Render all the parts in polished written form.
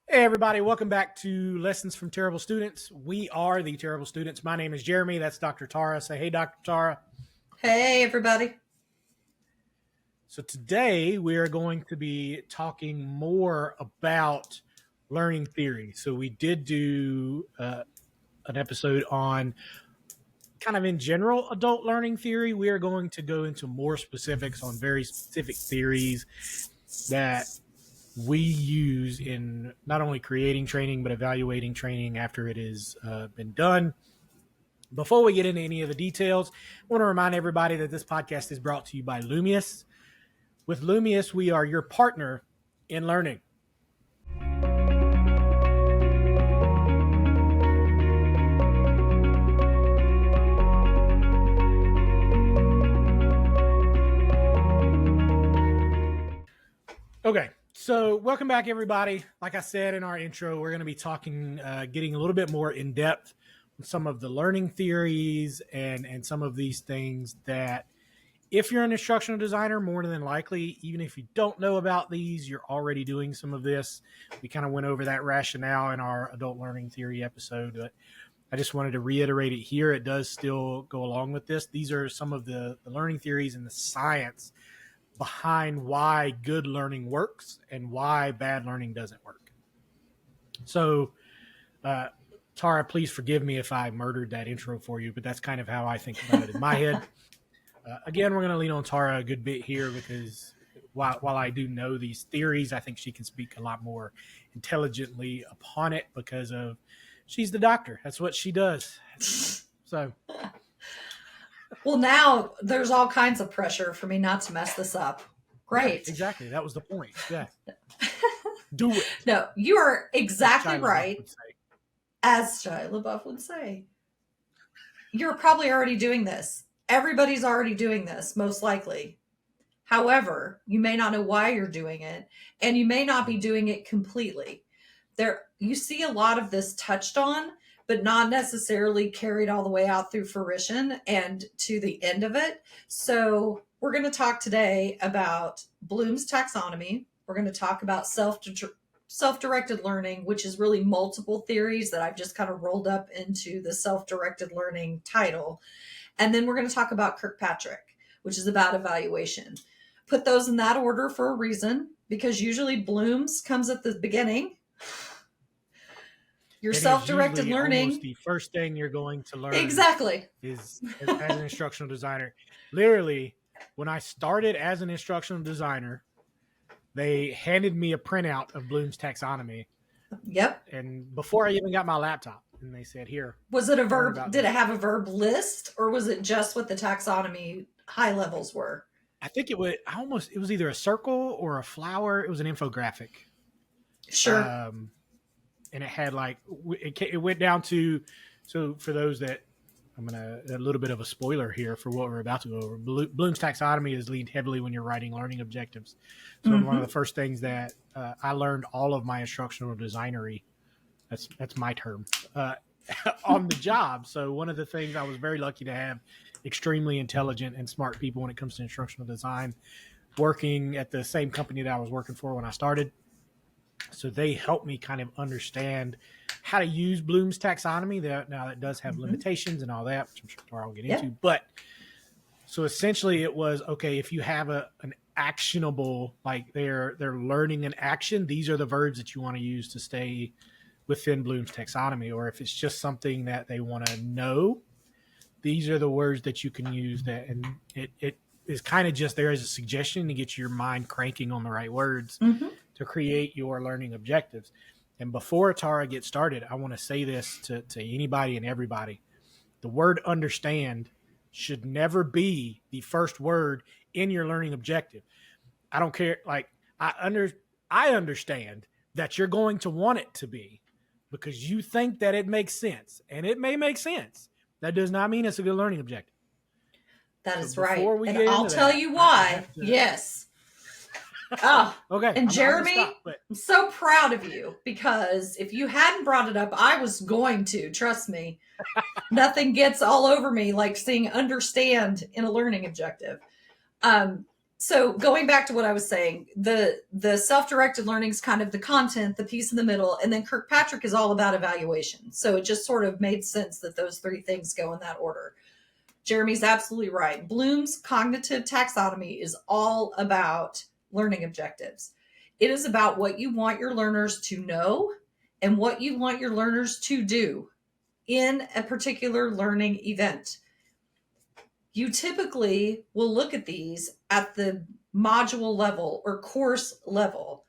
Hey, everybody, welcome back to Lessons from Terrible Students. We are the Terrible Students. My name is Jeremy. That's Dr. Tara. Say, hey, Dr. Tara. Hey, everybody. So today we are going to be talking more about learning theory. So we did do an episode on kind of in general adult learning theory. We are going to go into more specifics on very specific theories that we use in not only creating training, but evaluating training after it has been done. Before we get into any of the details, I want to remind everybody that this podcast is brought to you by Lumius. With Lumius, we are your partner in learning. Okay, so welcome back, everybody. Like I said in our intro, we're going to be talking, getting a little bit more in depth on some of the learning theories and some of these things that, if you're an instructional designer, more than likely, even if you don't know about these, you're already doing some of this. We kind of went over that rationale in our adult learning theory episode, but I just wanted to reiterate it here. It does still go along with this. These are some of the learning theories and the science behind why good learning works and why bad learning doesn't work. So, Tara, please forgive me if I murdered that intro for you, but that's kind of how I think about it in my head. Again, we're going to lean on Tara a good bit here because while I do know these theories, I think she can speak a lot more intelligently upon it because of she's the doctor. That's what she does. So, Well, now there's all kinds of pressure for me not to mess this up. Great. yeah, exactly. That was the point. Yeah. Do it. No, you are exactly Shia LaBeouf right. would say. As Shia LaBeouf would say. You're probably already doing this. Everybody's already doing this, most likely. However, you may not know why you're doing it, and you may not be doing it completely. You see a lot of this touched on, but not necessarily carried all the way out through fruition and to the end of it. So we're going to talk today about Bloom's Taxonomy. We're going to talk about self-directed learning, which is really multiple theories that I've just kind of rolled up into the self-directed learning title. And then we're going to talk about Kirkpatrick, which is about evaluation. Put those in that order for a reason, because usually Bloom's comes at the beginning. Your self-directed learning. Almost the first thing you're going to learn. Exactly. Is as an instructional designer. Literally, when I started as an instructional designer, they handed me a printout of Bloom's Taxonomy. Yep. And before I even got my laptop, and they said, "Here." Was it a verb? Did it have a verb list, or was it just what the taxonomy high levels were? I think it was either a circle or a flower. It was an infographic. Sure. And it had it went down to, so for those that, a little bit of a spoiler here for what we're about to go over. Bloom's Taxonomy is leaned heavily when you're writing learning objectives. So one of the first things that I learned all of my instructional designery, that's my term, on the job. So one of the things, I was very lucky to have extremely intelligent and smart people when it comes to instructional design working at the same company that I was working for when I started. So they helped me kind of understand how to use Bloom's Taxonomy. Now that does have limitations and all that, which I'm sure I'll get into. But so essentially it was, okay, if you have an actionable, like they're learning an action, these are the verbs that you want to use to stay within Bloom's Taxonomy. Or if it's just something that they want to know, these are the words that you can use. That, and it is kind of just there as a suggestion to get your mind cranking on the right words to create your learning objectives. And before Tara gets started, I want to say this to anybody and everybody. The word understand should never be the first word in your learning objective. I don't care. Like, I understand that you're going to want it to be because you think that it makes sense, and it may make sense. That does not mean it's a good learning objective. That is right. And I'll tell you why. Yes. Oh, okay. And Jeremy, I'm so proud of you, because if you hadn't brought it up, I was going to. Trust me. Nothing gets all over me like seeing understand in a learning objective. So going back to what I was saying, the self-directed learning is kind of the content, the piece in the middle, and then Kirkpatrick is all about evaluation. So it just sort of made sense that those three things go in that order. Jeremy's absolutely right. Bloom's cognitive taxonomy is all about learning objectives. It is about what you want your learners to know and what you want your learners to do in a particular learning event. You typically will look at these at the module level or course level.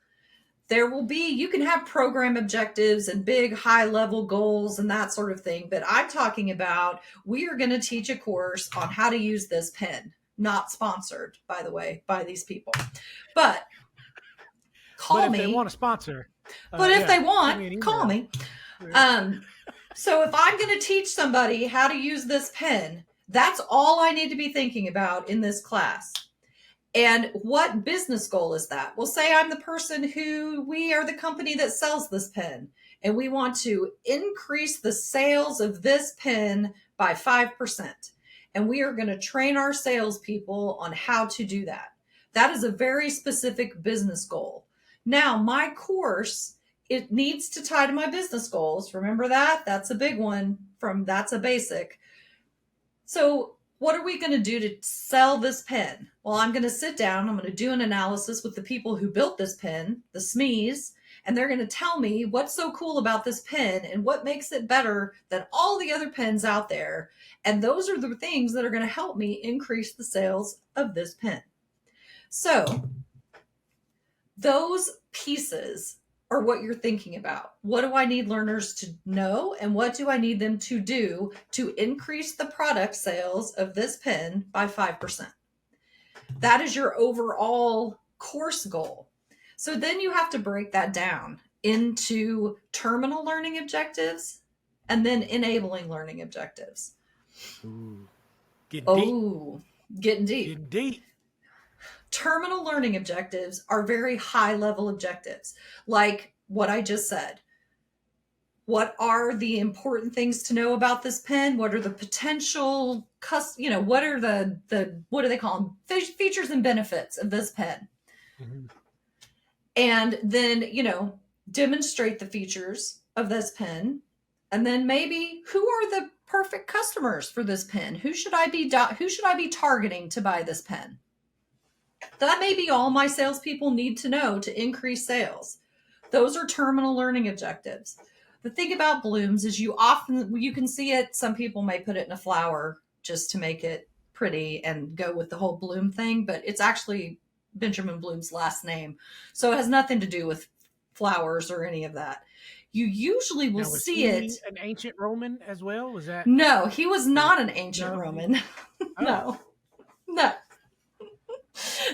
There will be, you can have program objectives and big high level goals and that sort of thing, but I'm talking about, we are going to teach a course on how to use this pen. Not sponsored, by the way, by these people, but call me. If they want a sponsor, but if they want, call me. So if I'm going to teach somebody how to use this pen, that's all I need to be thinking about in this class. And what business goal is that? Well, say I'm the person who, we are the company that sells this pen, and we want to increase the sales of this pen by 5%. And we are going to train our salespeople on how to do that. That is a very specific business goal. Now, my course, it needs to tie to my business goals. Remember that? That's a big one from That's a Basic. So what are we going to do to sell this pen? Well, I'm going to sit down. I'm going to do an analysis with the people who built this pen, the SMEs, and they're going to tell me what's so cool about this pen and what makes it better than all the other pens out there. And those are the things that are going to help me increase the sales of this pen. So those pieces are what you're thinking about. What do I need learners to know, and what do I need them to do to increase the product sales of this pen by 5%? That is your overall course goal. So then you have to break that down into terminal learning objectives and then enabling learning objectives. Ooh, getting deep. Getting deep. Terminal learning objectives are very high level objectives, like what I just said. What are the important things to know about this pen? What are the potential, what are the what do they call them? Features and benefits of this pen. Mm-hmm. And then, demonstrate the features of this pen. And then maybe, who are the perfect customers for this pen? Who should I be targeting to buy this pen? That may be all my salespeople need to know to increase sales. Those are terminal learning objectives. The thing about Blooms is you can see it. Some people may put it in a flower just to make it pretty and go with the whole Bloom thing, but it's actually Benjamin Bloom's last name. So it has nothing to do with flowers or any of that. You usually will see it. An ancient Roman as well? Was that? No, he was not an ancient Roman. Oh. No.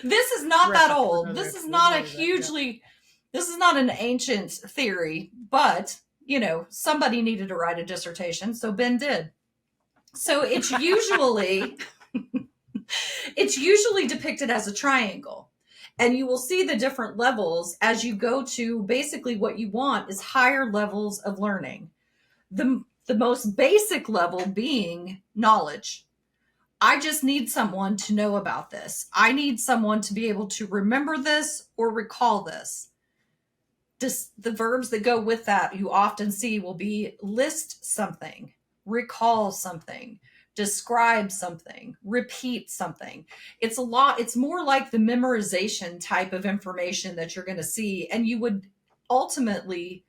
This is not that old. This is not this is not an ancient theory, but somebody needed to write a dissertation, so Ben did. So it's usually depicted as a triangle, and you will see the different levels as you go to. Basically what you want is higher levels of learning. The most basic level being knowledge. I just need someone to know about this. I need someone to be able to remember this or recall this. The verbs that go with that you often see will be list something, recall something, describe something, repeat something. It's more like the memorization type of information that you're going to see, and you would ultimately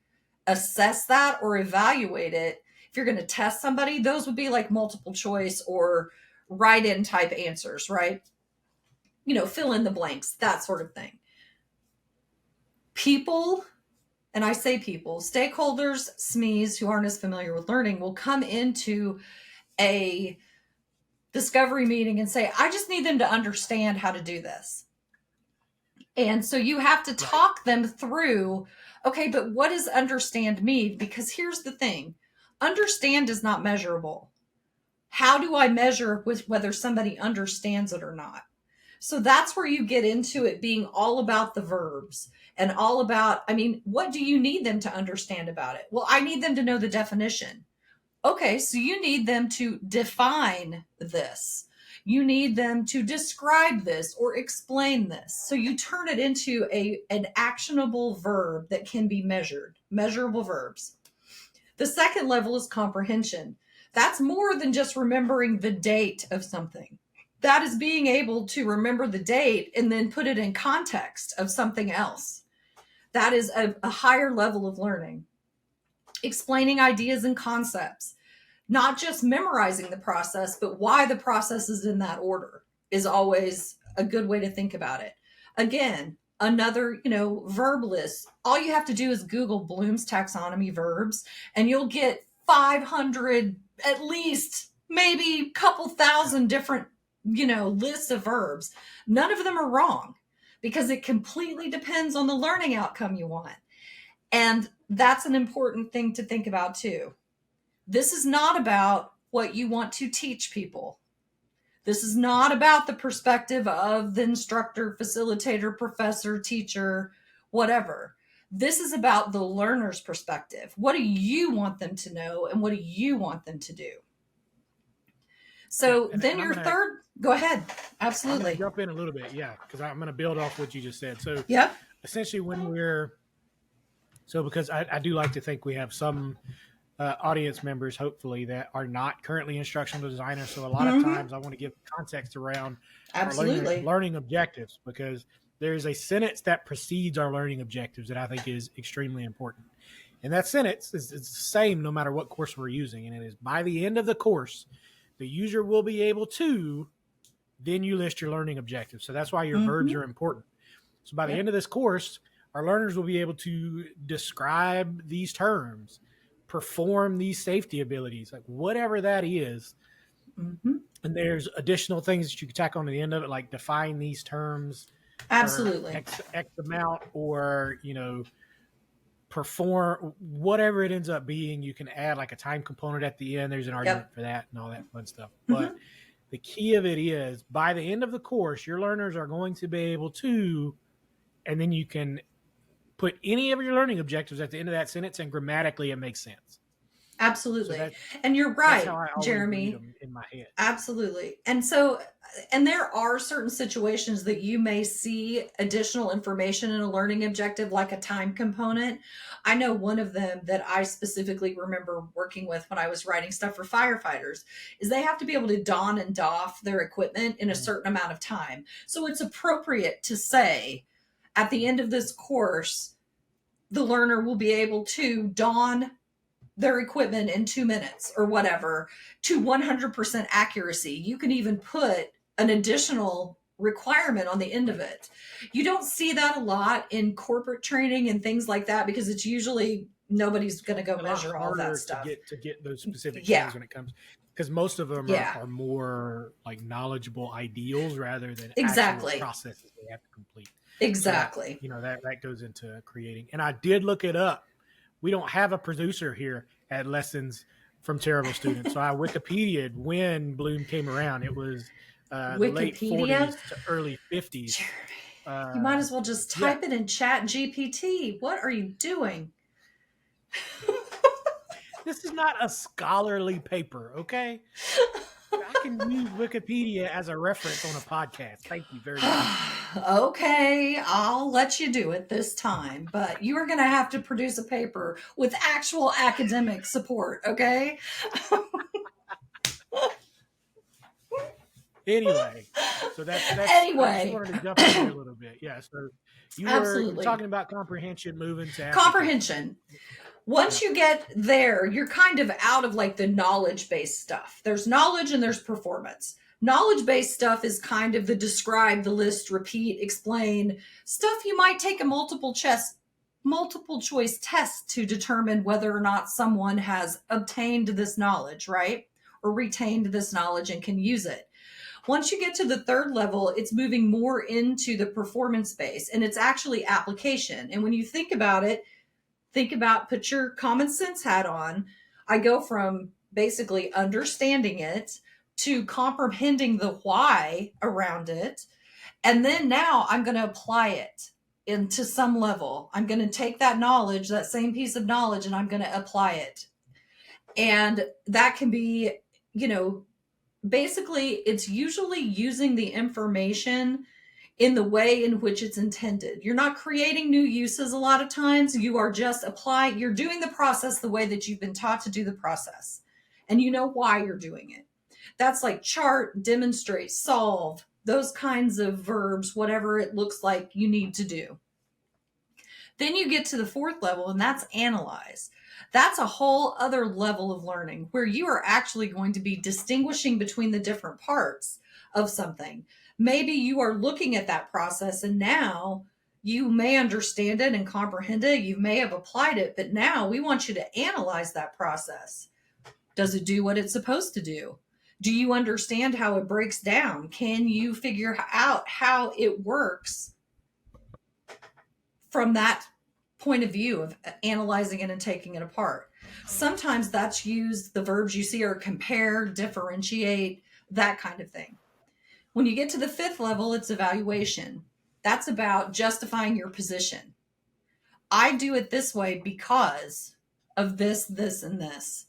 assess that or evaluate it. If you're going to test somebody, those would be like multiple choice or write-in type answers, right? Fill in the blanks, that sort of thing. People, and I say people, stakeholders, SMEs who aren't as familiar with learning will come into a discovery meeting and say, I just need them to understand how to do this. And so you have to talk them through, okay, but what does understand mean? Because here's the thing, understand is not measurable. How do I measure whether somebody understands it or not? So that's where you get into it being all about the verbs and all about, what do you need them to understand about it? Well, I need them to know the definition. Okay, so you need them to define this. You need them to describe this or explain this. So you turn it into an actionable verb that can be measured, measurable verbs. The second level is comprehension. That's more than just remembering the date of something. That is being able to remember the date and then put it in context of something else. That is a higher level of learning. Explaining ideas and concepts, not just memorizing the process, but why the process is in that order is always a good way to think about it. Again, another, verb list. All you have to do is Google Bloom's Taxonomy verbs, and you'll get 500, at least, maybe a couple thousand different, lists of verbs. None of them are wrong because it completely depends on the learning outcome you want. And that's an important thing to think about too. This is not about what you want to teach people. This is not about the perspective of the instructor, facilitator, professor, teacher, whatever. This is about the learner's perspective. What do you want them to know and what do you want them to do? So then your third, go ahead. Absolutely. I'm gonna jump in a little bit, because I'm going to build off what you just said. So essentially when because I do like to think we have some audience members, hopefully, that are not currently instructional designers. So a lot of times I want to give context around our learning objectives, because there's a sentence that precedes our learning objectives that I think is extremely important. And that sentence is the same no matter what course we're using. And it is, by the end of the course, the user will be able to, then you list your learning objectives. So that's why your verbs are important. So by the end of this course, our learners will be able to describe these terms, perform these safety abilities, like whatever that is. And there's additional things that you can tack on to the end of it, like define these terms. Absolutely. X amount, or, perform whatever it ends up being. You can add like a time component at the end. There's an argument for that and all that fun stuff. But the key of it is, by the end of the course, your learners are going to be able to, and then you can put any of your learning objectives at the end of that sentence, and grammatically it makes sense. Absolutely. So and you're right, Jeremy. In my head. Absolutely. And there are certain situations that you may see additional information in a learning objective, like a time component. I know one of them that I specifically remember working with when I was writing stuff for firefighters is they have to be able to don and doff their equipment in a certain amount of time. So it's appropriate to say, at the end of this course, the learner will be able to don their equipment in 2 minutes or whatever, to 100% accuracy. You can even put an additional requirement on the end of it. You don't see that a lot in corporate training and things like that, because it's usually nobody's going to go measure all that stuff. To get those specific things when it comes, because most of them are more like knowledgeable ideals rather than actual processes they have to complete. Exactly. So that goes into creating. And I did look it up. We don't have a producer here at Lessons from Terrible Students. So I Wikipedia'd when Bloom came around. It was the late 40s to early 50s. You might as well just type it in Chat GPT. What are you doing? This is not a scholarly paper, okay? I can use Wikipedia as a reference on a podcast. Thank you very much. Okay, I'll let you do it this time, but you are going to have to produce a paper with actual academic support, okay? Anyway, so that's anyway. I just wanted to jump in here a little bit. Yeah, so you were talking about comprehension, moving to comprehension. Once you get there, you're kind of out of like the knowledge-based stuff. There's knowledge and there's performance. Knowledge-based stuff is kind of the describe, the list, repeat, explain stuff. You might take a multiple choice test to determine whether or not someone has obtained this knowledge, right? Or retained this knowledge and can use it. Once you get to the third level, it's moving more into the performance base, and it's actually application. And when you think about it, put your common sense hat on. I go from basically understanding it to comprehending the why around it. And then now I'm going to apply it into some level. I'm going to take that knowledge, that same piece of knowledge, and I'm going to apply it. And that can be, basically it's usually using the information in the way in which it's intended. You're not creating new uses a lot of times. You are just you're doing the process the way that you've been taught to do the process. And you know why you're doing it. That's like chart, demonstrate, solve, those kinds of verbs, whatever it looks like you need to do. Then you get to the fourth level, and that's analyze. That's a whole other level of learning where you are actually going to be distinguishing between the different parts of something. Maybe you are looking at that process and now you may understand it and comprehend it. You may have applied it, but now we want you to analyze that process. Does it do what it's supposed to do? Do you understand how it breaks down? Can you figure out how it works from that point of view of analyzing it and taking it apart? Sometimes that's used, the verbs you see are compare, differentiate, that kind of thing. When you get to the fifth level, it's evaluation. That's about justifying your position. I do it this way because of this, this, and this.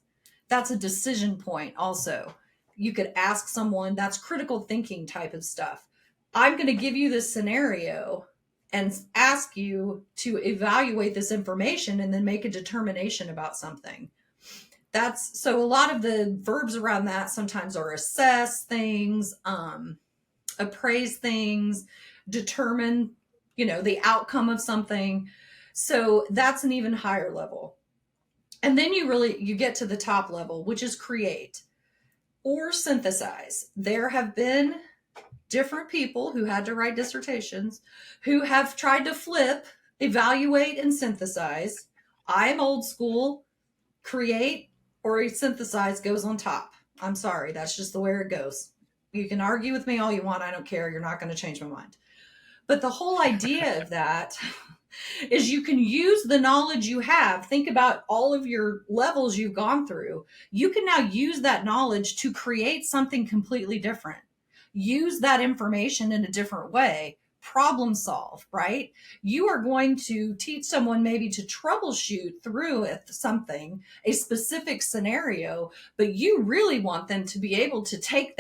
That's a decision point also. You could ask someone, that's critical thinking type of stuff. I'm going to give you this scenario and ask you to evaluate this information and then make a determination about something. That's so a lot of the verbs around that sometimes are assess things, appraise things, determine, the outcome of something. So that's an even higher level. And then you get to the top level, which is create or synthesize. There have been different people who had to write dissertations who have tried to flip, evaluate, and synthesize. I'm old school. Create or synthesize goes on top. I'm sorry. That's just the way it goes. You can argue with me all you want. I don't care. You're not going to change my mind. But the whole idea of that is you can use the knowledge you have. Think about all of your levels you've gone through. You can now use that knowledge to create something completely different. Use that information in a different way. Problem solve, right? You are going to teach someone maybe to troubleshoot through something, a specific scenario, but you really want them to be able to take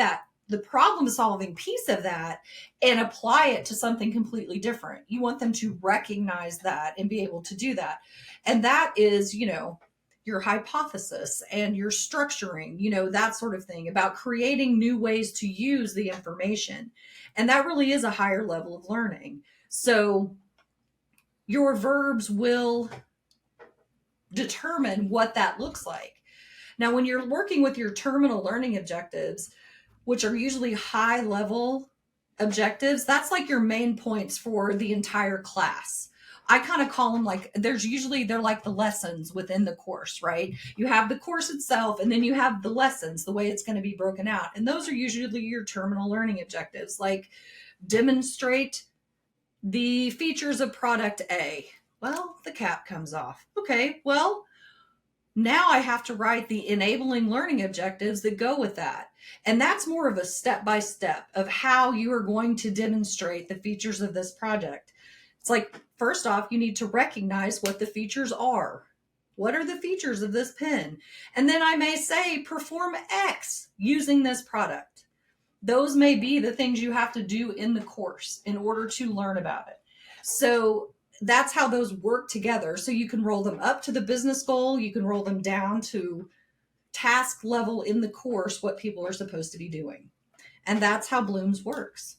the problem solving piece of that and apply it to something completely different. You want them to recognize that and be able to do that. And that is, your hypothesis and your structuring, that sort of thing, about creating new ways to use the information. And that really is a higher level of learning. So your verbs will determine what that looks like. Now, when you're working with your terminal learning objectives, which are usually high level objectives, that's like your main points for the entire class. I kind of call them like, they're like the lessons within the course, right? You have the course itself, and then you have the lessons, the way it's going to be broken out. And those are usually your terminal learning objectives, like demonstrate the features of product A. Well, the cap comes off. Okay, well, now I have to write the enabling learning objectives that go with that. And that's more of a step-by-step of how you are going to demonstrate the features of this project. It's like, first off, you need to recognize what the features are. What are the features of this pen? And then I may say, perform X using this product. Those may be the things you have to do in the course in order to learn about it. So that's how those work together. So you can roll them up to the business goal. You can roll them down to task level in the course, what people are supposed to be doing. And that's how Blooms works.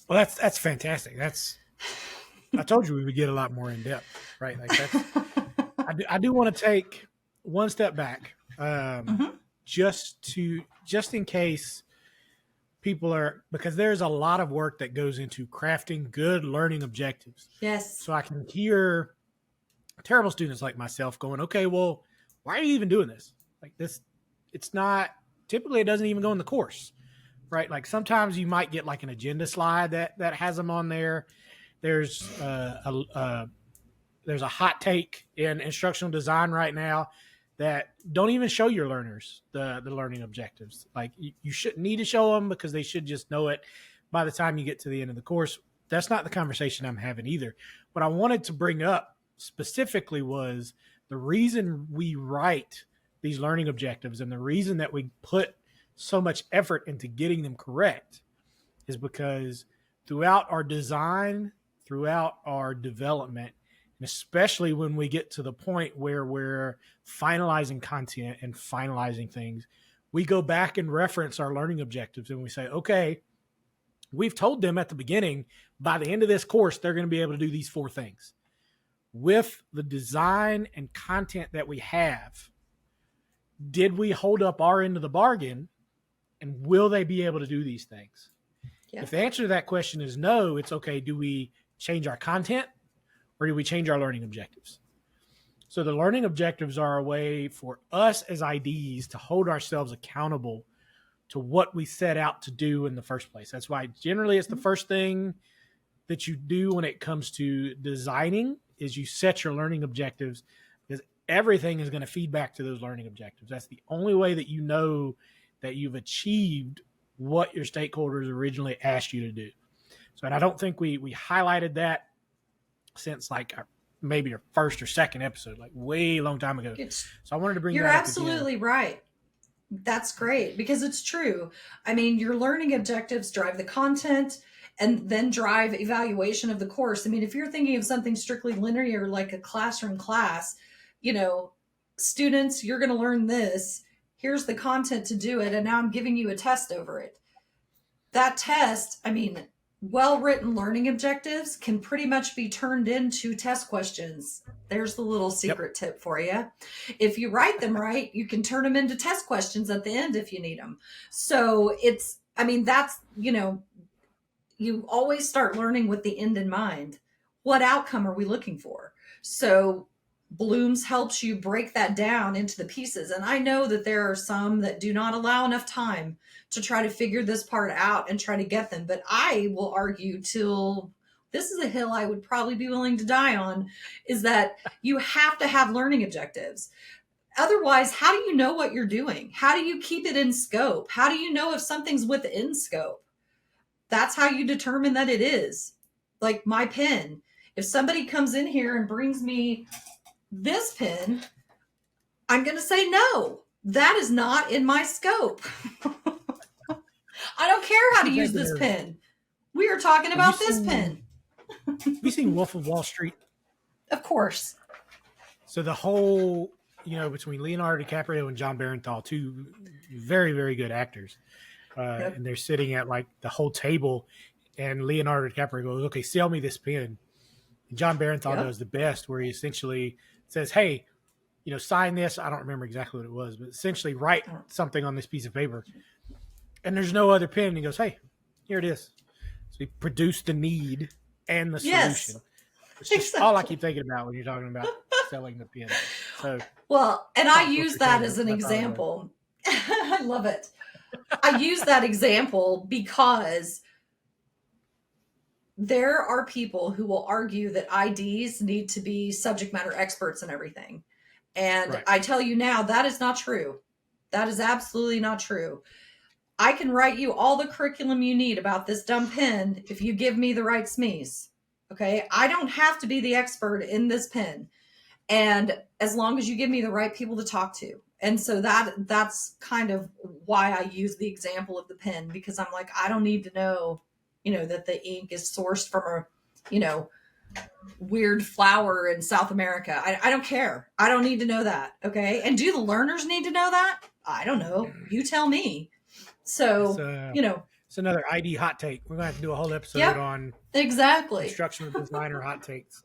Well, that's fantastic. I told you we would get a lot more in depth, right? Like I do want to take one step back, just in case people because there's a lot of work that goes into crafting good learning objectives. Yes. So I can hear terrible students like myself going, okay, well, why are you even doing this? Like this, typically it doesn't even go in the course, right? Like sometimes you might get like an agenda slide that has them on there. There's a hot take in instructional design right now that don't even show your learners the learning objectives. Like you shouldn't need to show them because they should just know it by the time you get to the end of the course. That's not the conversation I'm having either. What I wanted to bring up specifically was the reason we write these learning objectives, and the reason that we put so much effort into getting them correct is because throughout our design, throughout our development, and especially when we get to the point where we're finalizing content and finalizing things, we go back and reference our learning objectives and we say, okay, we've told them at the beginning, by the end of this course, they're going to be able to do these 4 things. With the design and content that we have, did we hold up our end of the bargain, and will they be able to do these things? Yeah. If the answer to that question is no, it's okay. Do we change our content, or do we change our learning objectives? So the learning objectives are a way for us as IDs to hold ourselves accountable to what we set out to do in the first place. That's why generally it's the first thing that you do when it comes to designing is you set your learning objectives, because everything is going to feed back to those learning objectives. That's the only way that you know that you've achieved what your stakeholders originally asked you to do. So, and I don't think we highlighted that since like maybe our first or second episode, like way long time ago. So I wanted to bring You're that up absolutely again. right. That's great, because it's true. I mean, your learning objectives drive the content and then drive evaluation of the course. I mean, if you're thinking of something strictly linear, like a classroom class, students, you're going to learn this. Here's the content to do it. And now I'm giving you a test over it. That test, I mean, well-written learning objectives can pretty much be turned into test questions. There's the little secret tip for you. If you write them right, you can turn them into test questions at the end if you need them. So that's, you always start learning with the end in mind. What outcome are we looking for? So Blooms helps you break that down into the pieces. And I know that there are some that do not allow enough time to try to figure this part out and try to get them. But I will argue till this is a hill I would probably be willing to die on, is that you have to have learning objectives. Otherwise, how do you know what you're doing? How do you keep it in scope? How do you know if something's within scope? That's how you determine that it is. Like my pen. If somebody comes in here and brings me this pen, I'm going to say, no, that is not in my scope. I don't care how to use this pen. We are talking about this pen. Have you seen Wolf of Wall Street? Of course. So the whole, between Leonardo DiCaprio and John Barenthal, 2 very, very good actors. And they're sitting at like the whole table, and Leonardo DiCaprio goes, okay, sell me this pen. And John Barenthal does the best, where he essentially says, hey, sign this. I don't remember exactly what it was, but essentially write something on this piece of paper. And there's no other pen. And he goes, hey, here it is. So he produced the need and the solution. Yes, it's just all I keep thinking about when you're talking about selling the pen. So, well, and I use that as an example. I love it. I use that example because there are people who will argue that IDs need to be subject matter experts in everything. And I tell you now, that is not true. That is absolutely not true. I can write you all the curriculum you need about this dumb pen if you give me the right SMEs. Okay. I don't have to be the expert in this pen. And as long as you give me the right people to talk to. And so that's kind of why I use the example of the pen, because I'm like, I don't need to know, that the ink is sourced from a, weird flower in South America. I don't care. I don't need to know that. Okay. And do the learners need to know that? I don't know. You tell me. So, it's another ID hot take. We're going to have to do a whole episode on instructional designer hot takes.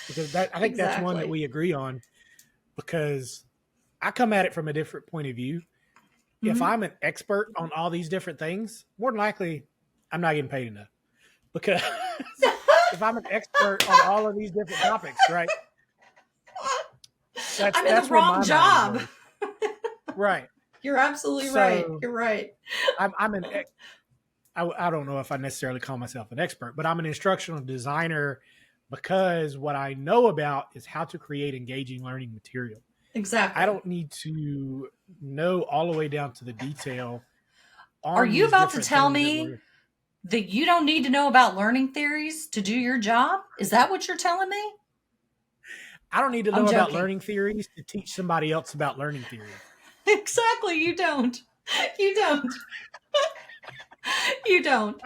Because I think that's one that we agree on, because I come at it from a different point of view. Mm-hmm. If I'm an expert on all these different things, more than likely I'm not getting paid enough, because if I'm an expert on all of these different topics, right? I'm in the wrong job. Right. You're absolutely right. You're right. I don't know if I necessarily call myself an expert, but I'm an instructional designer, because what I know about is how to create engaging learning material. Exactly. I don't need to know all the way down to the detail. Are you about to tell me that you don't need to know about learning theories to do your job? Is that what you're telling me? I don't need to I'm know about joking. learning theories to teach somebody else about learning theories. Exactly. You don't. You don't. You don't.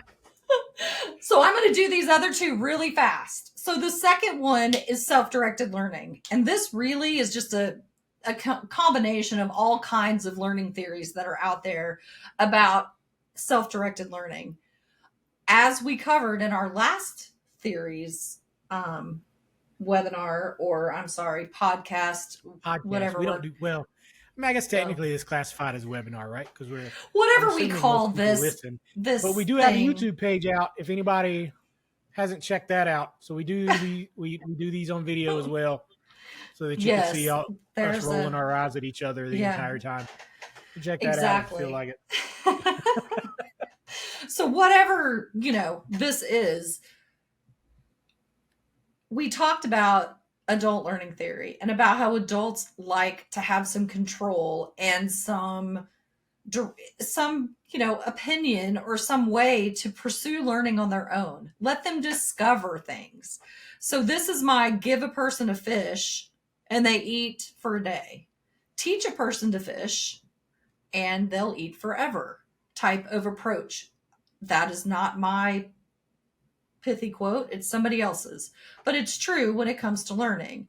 So I'm going to do these other two really fast. So the second one is self-directed learning. And this really is just a combination of all kinds of learning theories that are out there about self-directed learning. As we covered in our last theories webinar, or I'm sorry, podcast, Podcast. whatever We don't we're do well. I mean, I guess so technically it's classified as a webinar, right? Because I'm whatever we assuming most call people this listen. But we this do have a thing. YouTube page out if anybody hasn't checked that out. So we do we do these on video as well, so that you can see Yes, us there's rolling a our eyes at each other the yeah, entire time. Check that out if you feel exactly. like it. So whatever, this is, we talked about adult learning theory and about how adults like to have some control and some opinion or some way to pursue learning on their own. Let them discover things. So this is my give a person a fish and they eat for a day. Teach a person to fish and they'll eat forever type of approach. That is not my pithy quote, it's somebody else's. But it's true when it comes to learning.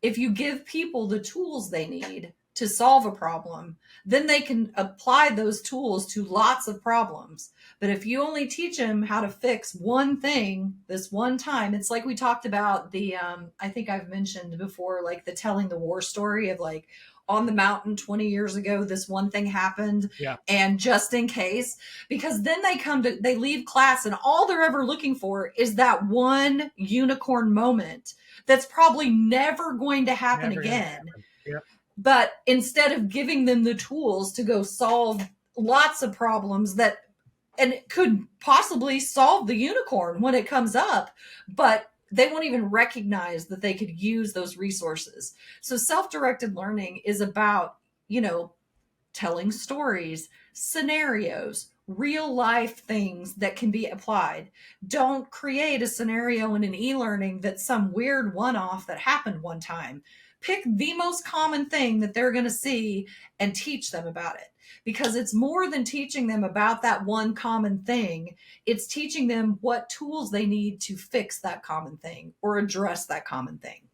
If you give people the tools they need to solve a problem, then they can apply those tools to lots of problems. But if you only teach them how to fix one thing this one time, it's like we talked about I think I've mentioned before, like the telling the war story of like on the mountain 20 years ago, this one thing happened. Yeah. And just in case, because then they leave class and all they're ever looking for is that one unicorn moment that's probably never going to happen Never gonna again. happen. Yep. But instead of giving them the tools to go solve lots of problems and it could possibly solve the unicorn when it comes up, but they won't even recognize that they could use those resources. So self-directed learning is about, telling stories, scenarios, real life things that can be applied. Don't create a scenario in an e-learning that's some weird one-off that happened one time. Pick the most common thing that they're going to see and teach them about it. Because it's more than teaching them about that one common thing. It's teaching them what tools they need to fix that common thing or address that common thing.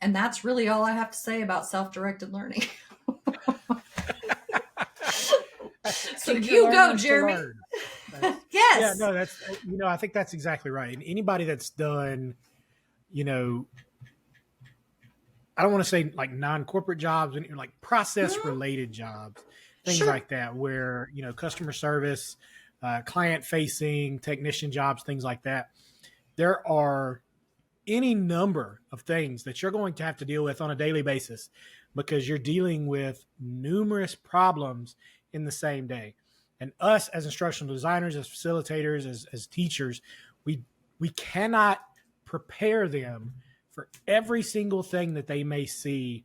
And that's really all I have to say about self-directed learning. So you go, Jeremy. Yes. Yeah, no, that's, I think that's exactly right. And anybody that's done, I don't want to say like non-corporate jobs and like process related jobs, things like that, where, customer service, client facing, technician jobs, things like that. There are any number of things that you're going to have to deal with on a daily basis because you're dealing with numerous problems in the same day. And us as instructional designers, as facilitators, as teachers, we cannot prepare them for every single thing that they may see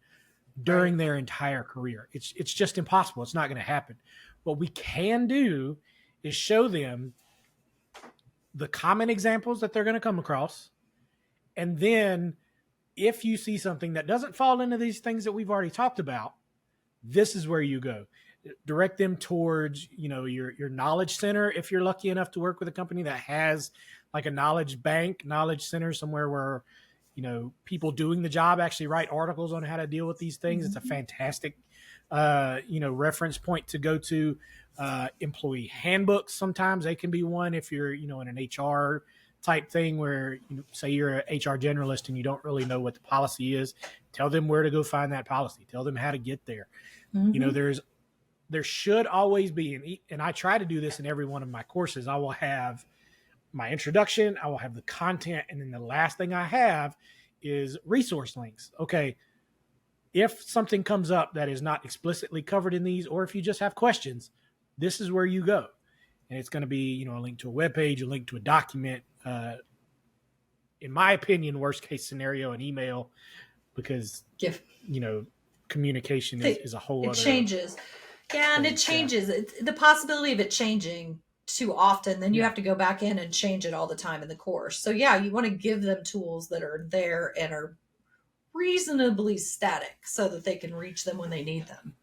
during their entire career. It's just impossible. It's not going to happen. What we can do is show them the common examples that they're going to come across. And then if you see something that doesn't fall into these things that we've already talked about, this is where you go. Direct them towards, your knowledge center. If you're lucky enough to work with a company that has like a knowledge bank, knowledge center, somewhere where, people doing the job actually write articles on how to deal with these things. It's a fantastic, reference point to go to. Employee handbooks, sometimes they can be one if you're, in an HR type thing where, say you're an HR generalist and you don't really know what the policy is. Tell them where to go find that policy. Tell them how to get there. There should always be, and I try to do this in every one of my courses. I will have my introduction, I will have the content, and then the last thing I have is resource links. Okay, if something comes up that is not explicitly covered in these, or if you just have questions, this is where you go. And it's going to be, a link to a web page, a link to a document. In my opinion, worst case scenario, an email, because, communication is a whole other. It changes. Yeah, and it changes. The possibility of it changing too often, then you have to go back in and change it all the time in the course. So yeah, you want to give them tools that are there and are reasonably static so that they can reach them when they need them.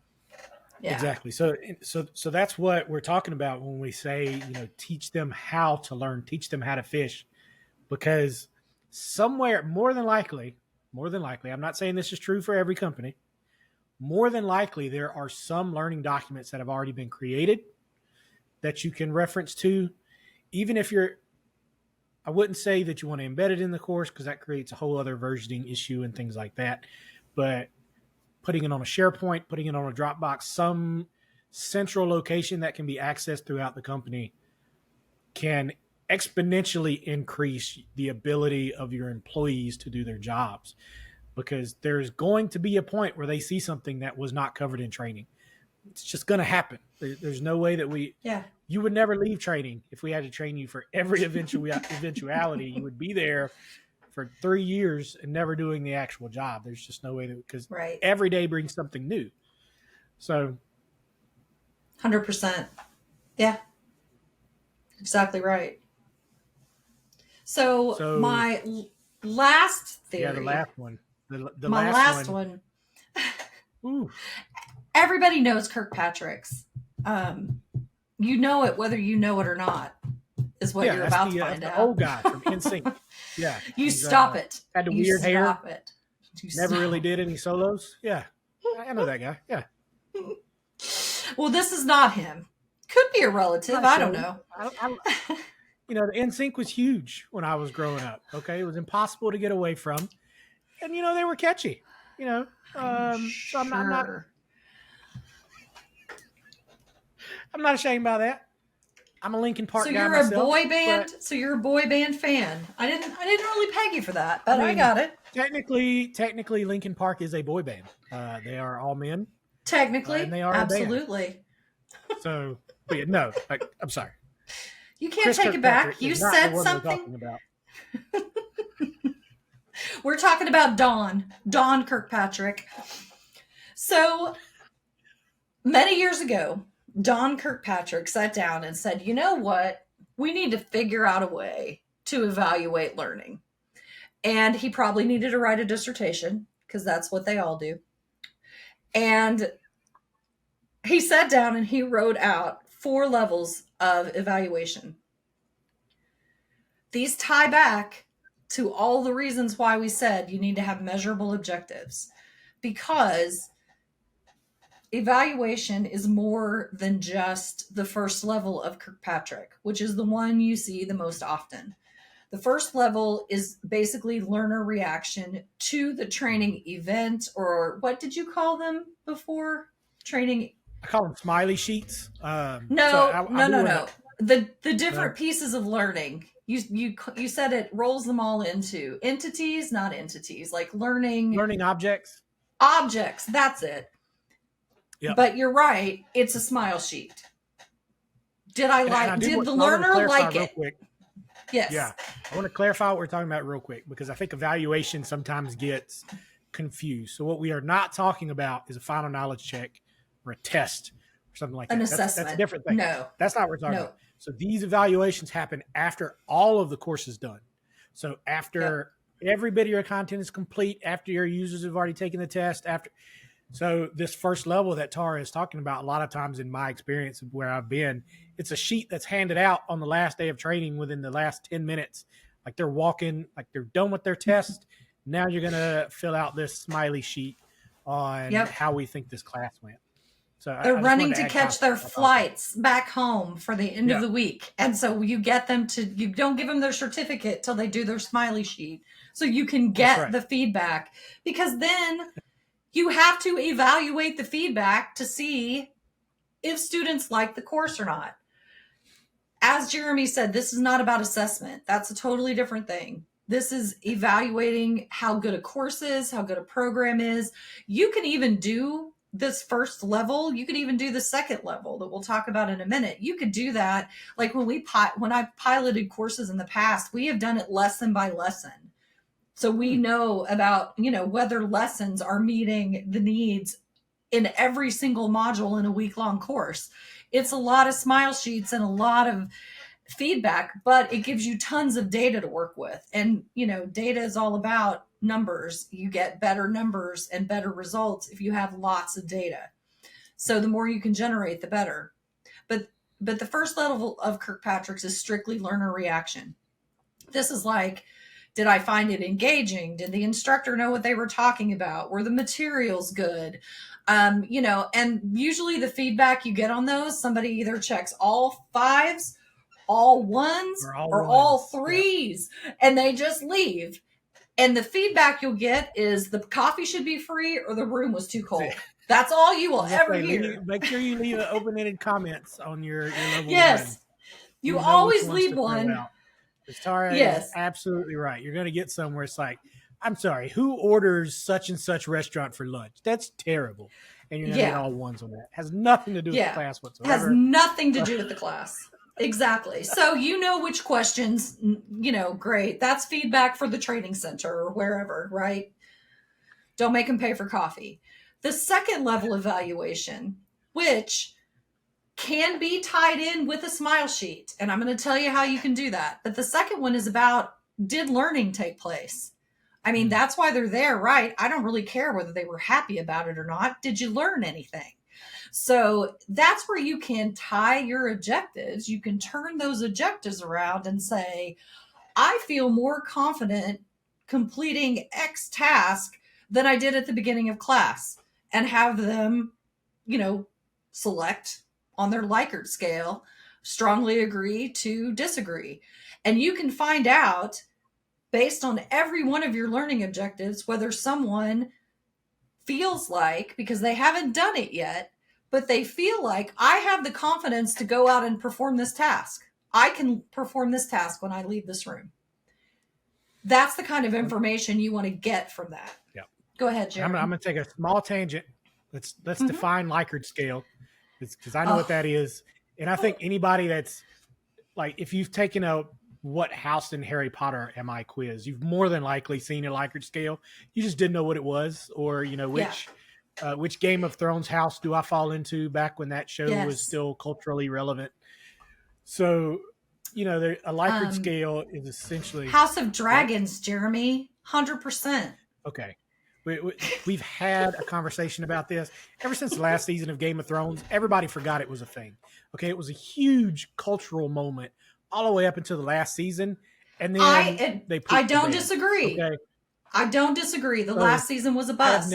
Yeah. Exactly. So that's what we're talking about when we say, teach them how to learn, teach them how to fish, because somewhere, more than likely, I'm not saying this is true for every company. More than likely, there are some learning documents that have already been created that you can reference to, even if I wouldn't say that you want to embed it in the course because that creates a whole other versioning issue and things like that. But putting it on a SharePoint, putting it on a Dropbox, some central location that can be accessed throughout the company can exponentially increase the ability of your employees to do their jobs, because there's going to be a point where they see something that was not covered in training. It's just going to happen. There's no way that you would never leave training. If we had to train you for every eventuality, you would be there for 3 years and never doing the actual job. There's just no way that, because every day brings something new. So 100%. Yeah, exactly right. So my last theory. Yeah, the last one. My last one. Ooh. Everybody knows Kirkpatrick's. You know it whether you know it or not, is what you're about to find out. The old guy from NSYNC. Yeah. Stop it. Had the weird hair. Stop it. Never really did any solos. Yeah. I know that guy. Yeah. Well, this is not him. Could be a relative. I don't know. The NSYNC was huge when I was growing up. Okay. It was impossible to get away from. And, they were catchy. So I'm not ashamed by that. I'm a Linkin Park guy myself. So you're a boy band fan. I didn't really peg you for that, but I got it. Technically, Linkin Park is a boy band. They are all men. Technically, and they are absolutely. So, but yeah, no, I'm sorry. You can't take it back. You said something. We're talking about Don Kirkpatrick. So many years ago, Don Kirkpatrick sat down and said, you know what? We need to figure out a way to evaluate learning. And he probably needed to write a dissertation, because that's what they all do. And he sat down and he wrote out 4 levels of evaluation. These tie back to all the reasons why we said you need to have measurable objectives, because evaluation is more than just the first level of Kirkpatrick, which is the one you see the most often. The first level is basically learner reaction to the training event, or what did you call them before? Training. I call them smiley sheets. No. The different pieces of learning. You said it rolls them all into entities, not entities, like learning objects. Objects, that's it. Yep. But you're right, it's a smile sheet. Did the learner like it? Quick. Yes. Yeah. I want to clarify what we're talking about real quick, because I think evaluation sometimes gets confused. So what we are not talking about is a final knowledge check or a test or something like that. An assessment. That's a different thing. No. That's not what we're talking about. So these evaluations happen after all of the course is done. So after every bit of your content is complete, after your users have already taken the test, so this first level that Tara is talking about, a lot of times in my experience of where I've been, it's a sheet that's handed out on the last day of training within the last 10 minutes. Like they're walking, like they're done with their test. Now you're going to fill out this smiley sheet on how we think this class went. So they're running to catch their flights back home for the end of the week. And so you don't give them their certificate till they do their smiley sheet. So you can get the feedback, because then you have to evaluate the feedback to see if students like the course or not. As Jeremy said, this is not about assessment. That's a totally different thing. This is evaluating how good a course is, how good a program is. You can even do this first level. You could even do the second level that we'll talk about in a minute. You could do that. Like when I've piloted courses in the past, we have done it lesson by lesson. So we know about, whether lessons are meeting the needs in every single module in a week-long course. It's a lot of smile sheets and a lot of feedback, but it gives you tons of data to work with. And, data is all about numbers. You get better numbers and better results if you have lots of data. So the more you can generate, the better. But the first level of Kirkpatrick's is strictly learner reaction. This is like, did I find it engaging? Did the instructor know what they were talking about? Were the materials good? You know, and usually the feedback you get on those, somebody either checks all fives, all ones, or all threes, and they just leave. And the feedback you'll get is the coffee should be free or the room was too cold. That's all you will ever hear. Make sure you leave open-ended comments on your level yes. one. You always leave one. Tara is absolutely right. You're going to get somewhere it's like, I'm sorry, who orders such and such restaurant for lunch? That's terrible. And you're going to get all ones on that. Has nothing to do with the class whatsoever. Has nothing to do with the class. Exactly. So you know which questions, you know, great. That's feedback for the training center or wherever, right? Don't make them pay for coffee. The second level evaluation, which can be tied in with a smile sheet. And I'm going to tell you how you can do that. But the second one is about, did learning take place? I mean, that's why they're there, right? I don't really care whether they were happy about it or not. Did you learn anything? So that's where you can tie your objectives. You can turn those objectives around and say, I feel more confident completing X task than I did at the beginning of class, and have them, you know, select on their Likert scale, strongly agree to disagree. And you can find out based on every one of your learning objectives, whether someone feels like, because they haven't done it yet, but they feel like, I have the confidence to go out and perform this task. I can perform this task when I leave this room. That's the kind of information you want to get from that. Yeah. Go ahead, Jeremy. I'm going to take a small tangent. Let's define Likert scale, because I know what that is. And I think anybody that's like, if you've taken a what house in Harry Potter am I quiz, you've more than likely seen a Likert scale. You just didn't know what it was, or, you know, which Game of Thrones house do I fall into back when that show was still culturally relevant. So, you know, a Likert scale is essentially House of Dragons, Jeremy, 100%. Okay. We've had a conversation about this ever since the last season of Game of Thrones. Everybody forgot it was a thing. Okay. It was a huge cultural moment all the way up until the last season. And then I don't disagree. Okay. I don't disagree. The last season was a bust.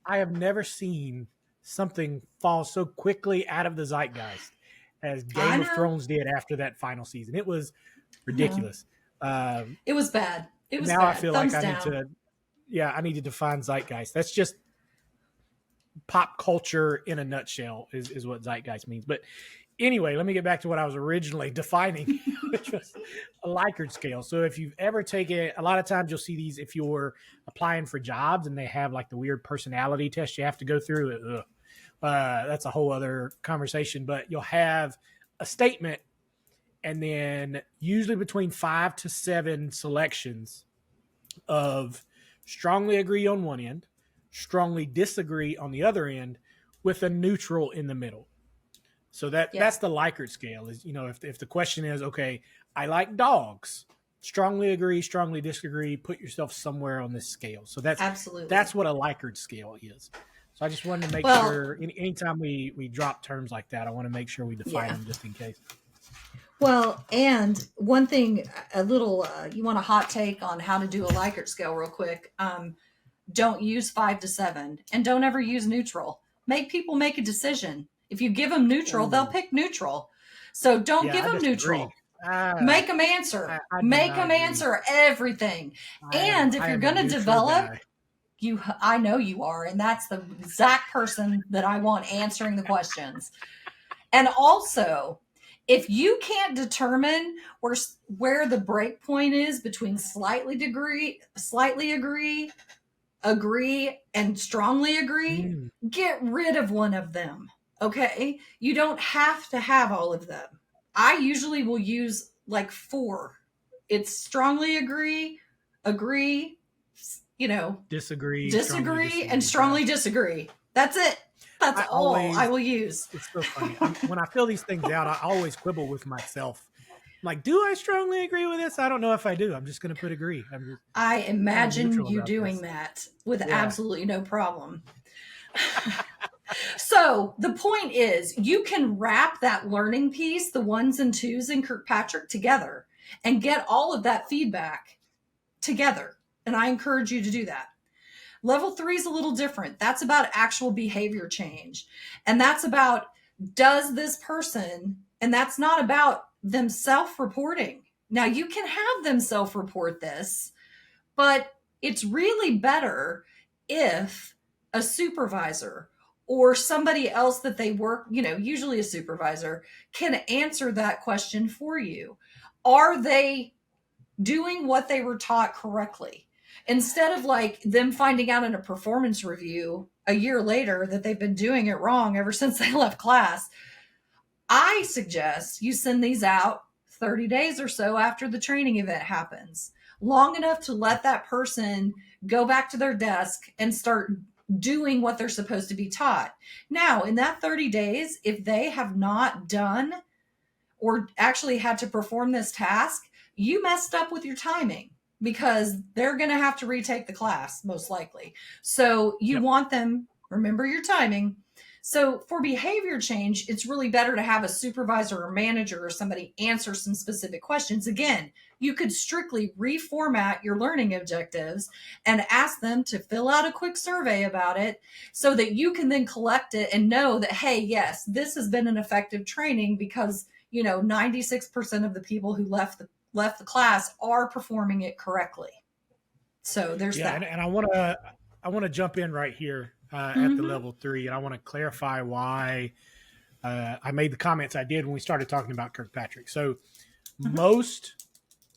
I have never seen something fall so quickly out of the zeitgeist as Game of Thrones did after that final season. It was ridiculous. It was bad. It was now bad. I feel Thumbs like down. I need to define zeitgeist. That's just pop culture in a nutshell is what zeitgeist means. But anyway, let me get back to what I was originally defining, which was a Likert scale. So if you've ever taken, a lot of times you'll see these if you're applying for jobs and they have like the weird personality test you have to go through. That's a whole other conversation, but you'll have a statement and then usually between 5 to 7 selections of strongly agree on one end, strongly disagree on the other end, with a neutral in the middle. So that's the Likert scale. Is, you know, if the question is, okay, I like dogs, strongly agree, strongly disagree, put yourself somewhere on this scale. So that's what a Likert scale is. So I just wanted to make sure anytime we drop terms like that, I want to make sure we define them just in case. Well, and one thing, a little, you want a hot take on how to do a Likert scale real quick. Don't use 5 to 7 and don't ever use neutral. Make people make a decision. If you give them neutral, they'll pick neutral. So don't give them neutral. Make them answer. Make them answer everything. And if you're going to develop, I know you are, and that's the exact person that I want answering the questions. And also, if you can't determine where the break point is between slightly agree, and strongly agree, get rid of one of them. Okay? You don't have to have all of them. I usually will use like 4. It's strongly agree, you know, disagree, and strongly disagree. That's it. That's all I will use. It's so funny. When I fill these things out, I always quibble with myself like, do I strongly agree with this? I don't know if I do. I'm just going to put agree. I I'm kind of imagine neutral you about doing this. that with Yeah. absolutely no problem. So the point is, you can wrap that learning piece, the ones and twos in Kirkpatrick, together and get all of that feedback together. And I encourage you to do that. Level 3 is a little different. That's about actual behavior change. And that's about, does this person, and that's not about them self-reporting. Now, you can have them self-report this, but it's really better if a supervisor or somebody else that they work, usually a supervisor, can answer that question for you. Are they doing what they were taught correctly? Instead of like them finding out in a performance review a year later that they've been doing it wrong ever since they left class, I suggest you send these out 30 days or so after the training event happens, long enough to let that person go back to their desk and start doing what they're supposed to be taught. Now, in that 30 days, if they have not done or actually had to perform this task, you messed up with your timing because they're going to have to retake the class, most likely. So you want them, remember your timing. So for behavior change, it's really better to have a supervisor or manager or somebody answer some specific questions. Again, you could strictly reformat your learning objectives and ask them to fill out a quick survey about it so that you can then collect it and know that, hey, yes, this has been an effective training because 96% of the people who left the class are performing it correctly. So there's that. And I want to jump in right here at the level 3, and I want to clarify why I made the comments I did when we started talking about Kirkpatrick. So most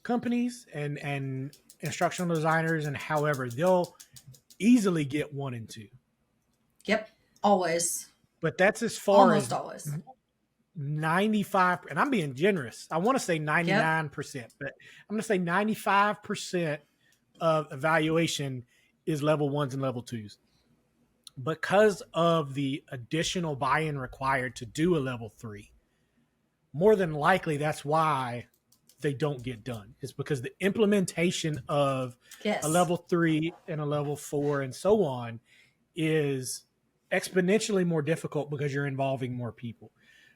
companies and instructional designers and however, they'll easily get 1 and 2. Yep, always. But that's as far almost as always 95, and I'm being generous. I want to say 99%, but I'm going to say 95% of evaluation is level 1s and level 2s. Because of the additional buy-in required to do a level 3, more than likely that's why they don't get done. It's because the implementation of a level 3 and a level 4 and so on is exponentially more difficult because you're involving more people.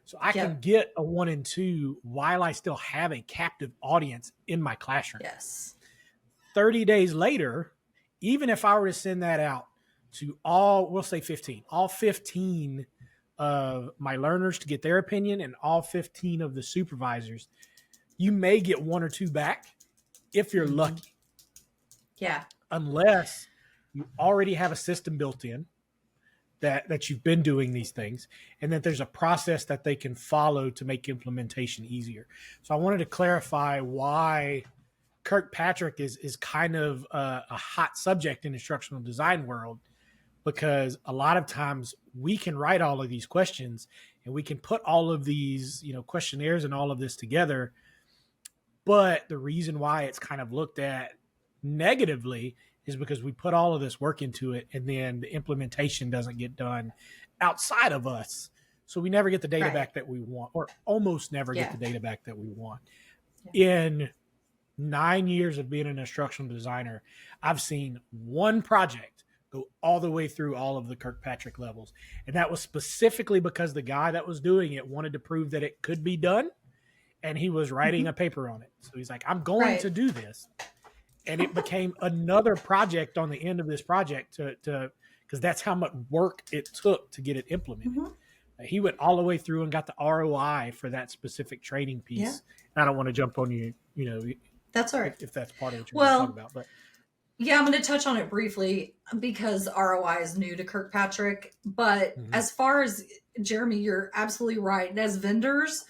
So I can get a 1 and 2 while I still have a captive audience in my classroom. Yes. 30 days later, even if I were to send that out to we'll say 15, all 15 of my learners to get their opinion and all 15 of the supervisors, you may get 1 or 2 back if you're lucky. Yeah. Unless you already have a system built in that you've been doing these things and that there's a process that they can follow to make implementation easier. So I wanted to clarify why Kirkpatrick is kind of a hot subject in instructional design world, because a lot of times we can write all of these questions and we can put all of these, questionnaires and all of this together. But the reason why it's kind of looked at negatively is because we put all of this work into it and then the implementation doesn't get done outside of us. So we never get the data back that we want, or almost never get the data back that we want. In 9 years of being an instructional designer, I've seen 1 project go all the way through all of the Kirkpatrick levels. And that was specifically because the guy that was doing it wanted to prove that it could be done. And he was writing a paper on it. So he's like, I'm going to do this. And it became another project on the end of this project because that's how much work it took to get it implemented. He went all the way through and got the ROI for that specific training piece. I don't want to jump on you, that's all right. If that's part of what you're talking about. But yeah, I'm going to touch on it briefly because ROI is new to Kirkpatrick. But as far as Jeremy, you're absolutely right. And as vendors,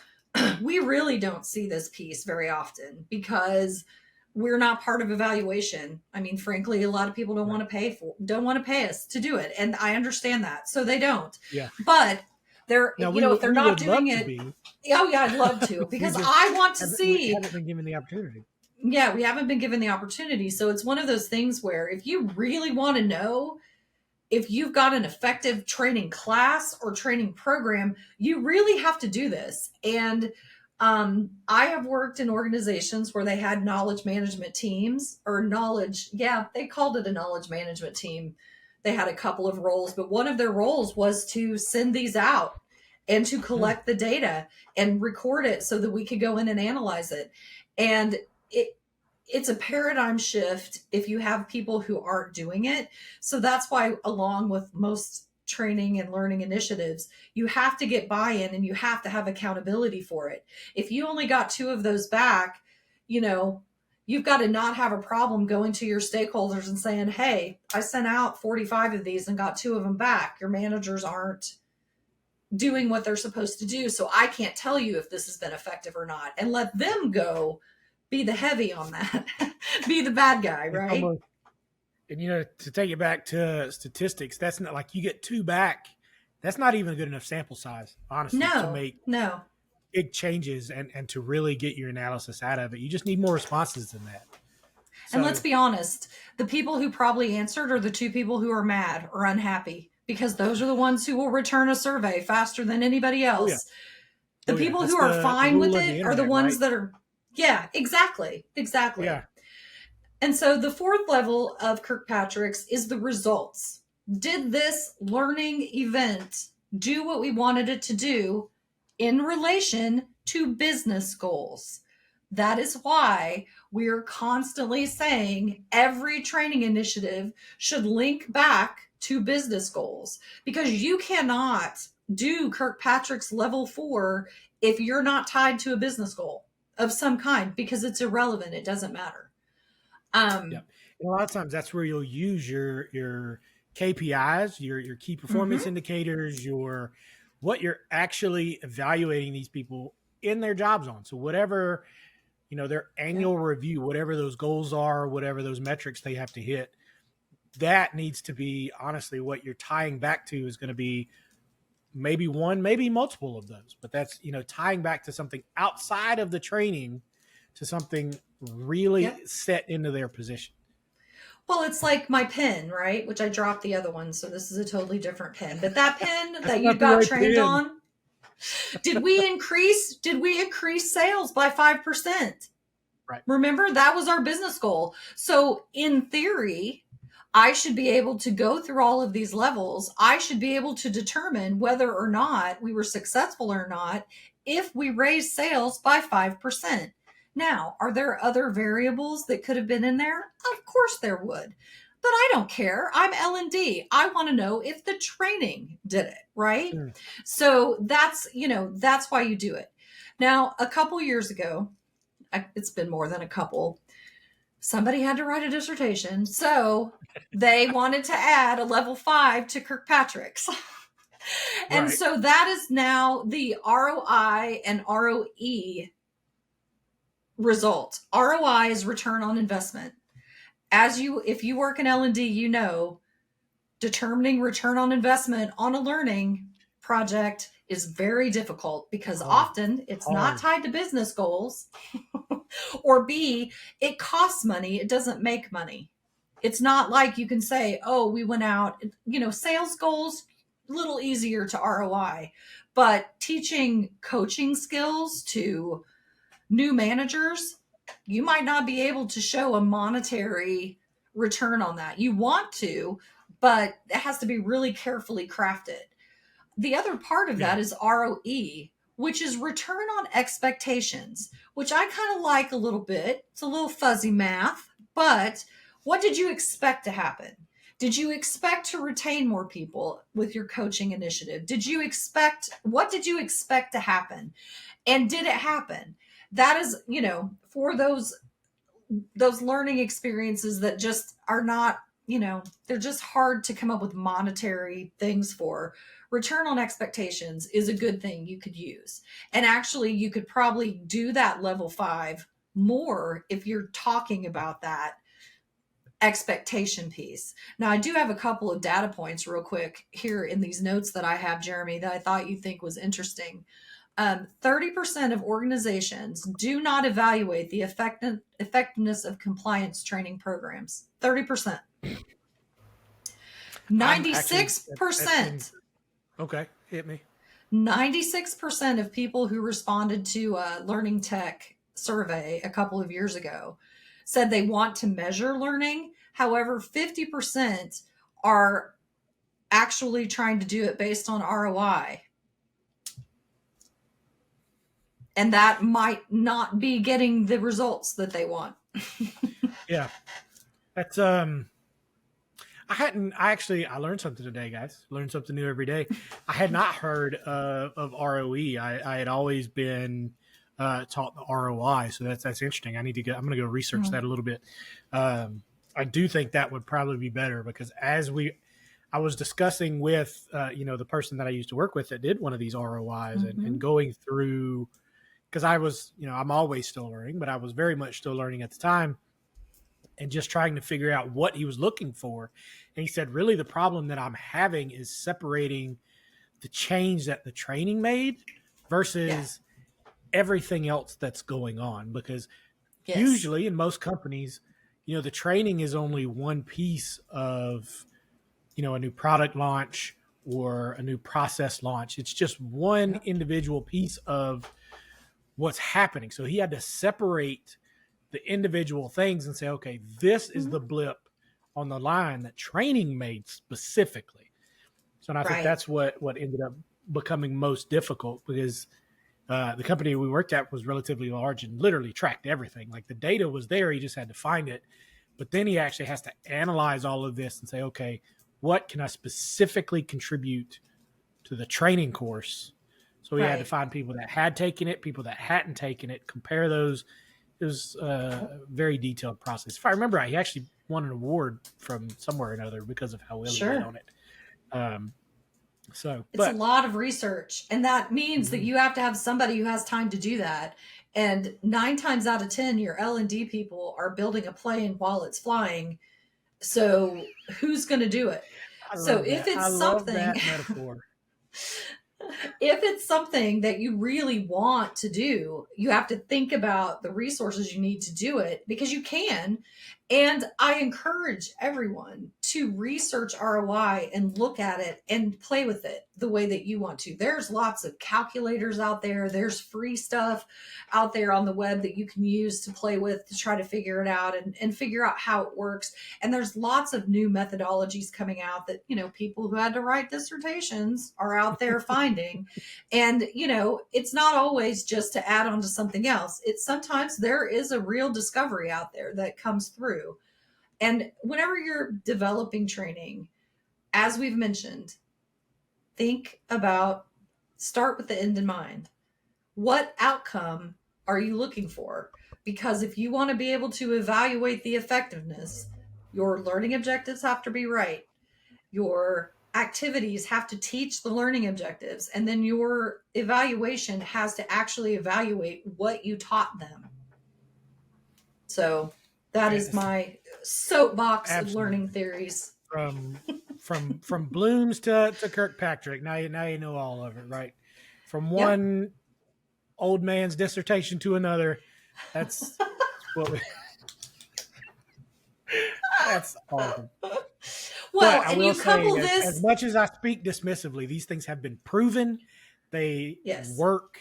we really don't see this piece very often because we're not part of evaluation. I mean, frankly, a lot of people don't want to pay us to do it. And I understand that. So they don't. Yeah. But they're, now, if they're not doing it. Oh yeah, I'd love to because I want to see. We haven't been given the opportunity. Yeah, we haven't been given the opportunity. So it's one of those things where if you really want to know if you've got an effective training class or training program, you really have to do this. And I have worked in organizations where they had knowledge management teams or knowledge. Yeah, they called it a knowledge management team. They had a couple of roles, but one of their roles was to send these out and to Hmm. collect the data and record it so that we could go in and analyze it. And it, it's a paradigm shift if you have people who aren't doing it. So that's why, along with most training and learning initiatives, you have to get buy-in and you have to have accountability for it. If you only got two of those back, you know, you've got to not have a problem going to your stakeholders and saying, hey, I sent out 45 of these and got two of them back. Your managers aren't doing what they're supposed to do. So I can't tell you if this has been effective or not. And let them go be the heavy on that, be the bad guy, It's right? almost, and to take it back to statistics, that's not like you get two back. That's not even a good enough sample size, honestly, to No, make no. big changes and to really get your analysis out of it. You just need more responses than that. And let's So, be honest, the people who probably answered are the two people who are mad or unhappy because those are the ones who will return a survey faster than anybody oh yeah, else. The oh yeah, people that's who are the fine with rule of the it are the internet, ones right? that are, yeah, exactly, exactly. Yeah, And so the fourth level of Kirkpatrick's is the results. Did this learning event do what we wanted it to do in relation to business goals? That is why we're constantly saying every training initiative should link back to business goals because you cannot do Kirkpatrick's level 4 if you're not tied to a business goal of some kind because it's irrelevant. It doesn't matter. yeah. Um, And a lot of times that's where you'll use your KPIs, your key performance mhm. indicators, your what you're actually evaluating these people in their jobs on. So whatever their Yeah. annual review, whatever those goals are, whatever those metrics they have to hit, that needs to be honestly what you're tying back to is going to be maybe one, maybe multiple of those. But that's tying back to something outside of the training to something really Yep. set into their position. Well, it's like my pen, right? Which I dropped the other one, so this is a totally different pen. But that pen That's that you not the got right trained pen. on, did we increase sales by 5%? Right. Remember, that was our business goal. So, in theory, I should be able to go through all of these levels. I should be able to determine whether or not we were successful or not if we raise sales by 5%. Now, are there other variables that could have been in there? Of course there would. But I don't care. I'm L&D. I want to know if the training did it, right? Mm. So that's why you do it. Now, a couple years ago, it's been more than a couple, somebody had to write a dissertation. So they wanted to add a level 5 to Kirkpatrick's. And Right. so that is now the ROI and ROE result. ROI is return on investment. If you work in L&D, determining return on investment on a learning project is very difficult because Hard. often it's not Hard. tied to business goals. Or B, it costs money, it doesn't make money. It's not like you can say, oh, we went out, sales goals, a little easier to ROI, but teaching coaching skills to new managers, you might not be able to show a monetary return on that. You want to, but it has to be really carefully crafted. The other part of Yeah. that is ROE, which is return on expectations, which I kind of like a little bit. It's a little fuzzy math, but what did you expect to happen? Did you expect to retain more people with your coaching initiative? What did you expect to happen? And did it happen? That is, for those learning experiences that just are not, they're just hard to come up with monetary things for. Return on expectations is a good thing you could use. And actually, you could probably do that level 5 more if you're talking about that expectation piece. Now, I do have a couple of data points real quick here in these notes that I have, Jeremy, that I thought you'd think was interesting. 30% of organizations do not evaluate the effectiveness of compliance training programs. 30%. I'm actually that's in 96%. okay. Hit me. 96% of people who responded to a Learning Tech survey a couple of years ago said they want to measure learning. However, 50% are actually trying to do it based on ROI. And that might not be getting the results that they want. Yeah. That's I learned something today, guys. Learned something new every day. I had not heard of ROE. I had always been taught the ROI, so that's interesting. I'm going to go research that a little bit. I do think that would probably be better, because I was discussing with the person that I used to work with that did one of these ROIs, and going through, because I was, I'm always still learning, but I was very much still learning at the time, and just trying to figure out what he was looking for. And he said, really, the problem that I'm having is separating the change that the training made versus everything else that's going on. Because usually in most companies, the training is only one piece of, a new product launch or a new process launch. It's just one individual piece of what's happening. So he had to separate the individual things and say, okay, this is the blip on the line that training made specifically. So, and I think that's what ended up becoming most difficult, because the company we worked at was relatively large and literally tracked everything. Like, the data was there, he just had to find it. But then he actually has to analyze all of this and say, okay, what can I specifically contribute to the training course? So he had to find people that had taken it, people that hadn't taken it, compare those. It was a very detailed process. If I remember right, he actually won an award from somewhere or another because of how well he did on it. It's a lot of research, and that means that you have to have somebody who has time to do that. And 9 times out of 10, your L&D people are building a plane while it's flying. So who's going to do it? So if it's something, that metaphor. If it's something that you really want to do, you have to think about the resources you need to do it, because you can. And I encourage everyone to research ROI and look at it and play with it the way that you want to. There's lots of calculators out there. There's free stuff out there on the web that you can use to play with to try to figure it out and figure out how it works. And there's lots of new methodologies coming out that, people who had to write dissertations are out there finding. And, it's not always just to add on to something else. It's sometimes there is a real discovery out there that comes through. And whenever you're developing training, as we've mentioned, start with the end in mind. What outcome are you looking for? Because if you want to be able to evaluate the effectiveness, your learning objectives have to be right. Your activities have to teach the learning objectives, and then your evaluation has to actually evaluate what you taught them. So that is my soapbox of learning theories. From Blooms to Kirkpatrick. Now you know all of it, right? From one old man's dissertation to another. That's that's awesome. Well, and you couple this, as much as I speak dismissively, these things have been proven. They work,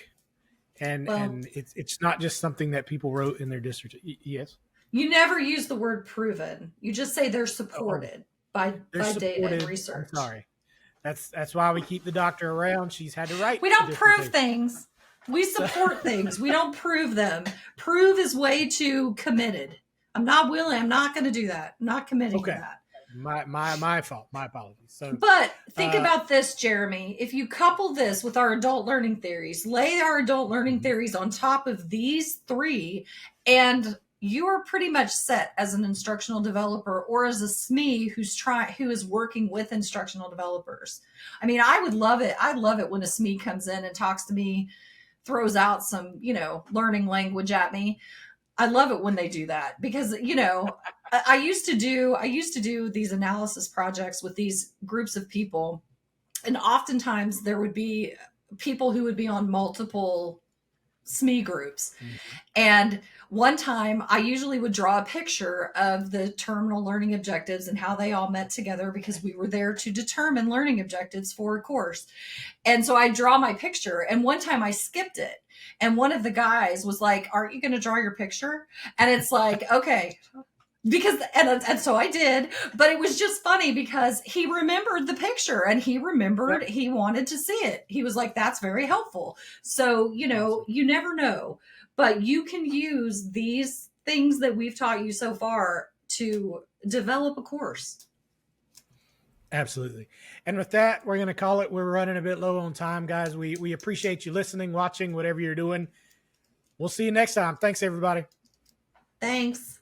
and it's not just something that people wrote in their dissertation. Yes. You never use the word proven. You just say they're supported by data and research. I'm sorry. That's why we keep the doctor around. She's had to write. We don't prove things. We support things. We don't prove them. Prove is way too committed. I'm not willing. I'm not going to do that. I'm not committing to that. My fault. My apologies. So, but think about this, Jeremy. If you couple this with our adult learning theories, lay our adult learning theories on top of these 3, and you are pretty much set as an instructional developer or as a SME who is working with instructional developers. I mean, I would love it. I love it when a SME comes in and talks to me, throws out some, learning language at me. I love it when they do that, because, I used to do these analysis projects with these groups of people. And oftentimes there would be people who would be on multiple SME groups. And one time I usually would draw a picture of the terminal learning objectives and how they all met together because we were there to determine learning objectives for a course. And so I draw my picture. And one time I skipped it. And one of the guys was like, "Aren't you going to draw your picture?" And it's like, okay, because and so I did, but it was just funny because he remembered the picture and he remembered he wanted to see it. He was like, "That's very helpful." So, you know, you never know, but you can use these things that we've taught you so far to develop a course. Absolutely. And with that, we're going to call it. We're running a bit low on time, guys. We appreciate you listening, watching, whatever you're doing. We'll see you next time. Thanks, everybody. Thanks.